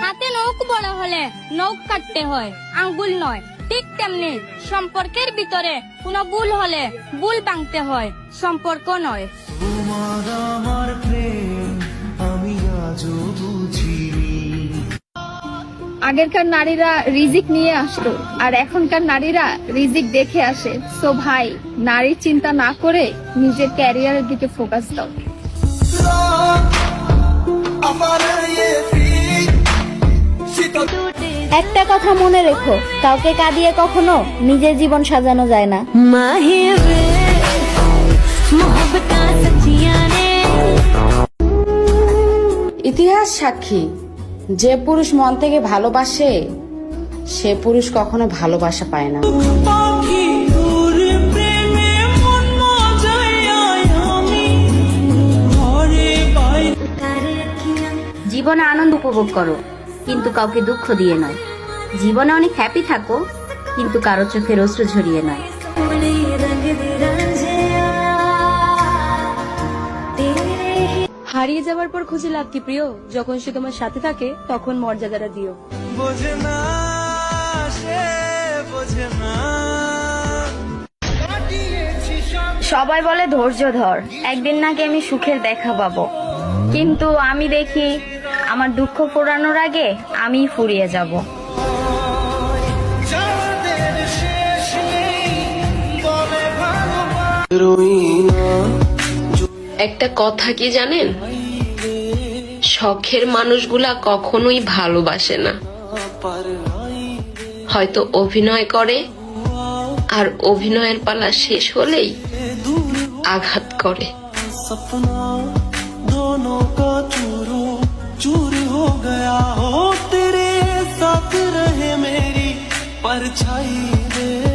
হাতে নখ বড় হলে নখ কাটতে হয়, আঙ্গুল নয়। ঠিক তেমনি সম্পর্কের ভিতরে কোনো ভুল হলে ভুল ভাঙতে হয়, সম্পর্ক নয়। তোমার আমার প্রেম আমি আজও বুঝিনি। আগেরকার নারীরা রিজিক নিয়ে আসতো, আর এখনকার নারীরা রিজিক দেখে আসে। সো ভাই, নারীর চিন্তা না করে নিজের ক্যারিয়ারের দিকে ফোকাস দাও। একটা কথা মনে রেখো, কাউকে কাঁদিয়ে কখনো নিজের জীবন সাজানো যায় না। ইতিহাস সাক্ষী, যে পুরুষ মন থেকে ভালোবাসে সে পুরুষ কখনো ভালোবাসা পায় না। জীবনে আনন্দ উপভোগ করো, কিন্তু কাউকে দুঃখ দিয়ে নয়। জীবনে অনেক হ্যাপি থাকো, কিন্তু কারো চোখের অশ্রু ঝরিয়ে নয়। হারিয়ে যাওয়ার পর খুঁজে লাভ কি প্রিয়, যখন সে তোমার সাথে থাকে তখন মর্যাদাটা দিও। বোঝে না সে, বোঝে না। সবাই বলে ধৈর্য ধর, একদিন নাকি আমি সুখের দেখা পাবো, কিন্তু আমি দেখি আমার দুঃখ ফোরানোর আগে আমি ফুরিয়ে যাব। একটা কথা কি জানেন, শখের মানুষগুলা কখনোই ভালোবাসে না, হয়তো অভিনয় করে, আর অভিনয়ের পালা শেষ হলেই আঘাত করে। सपना दोनों का चूरो चूर हो गया हो, तेरे साथ रहे मेरी परछाई रे।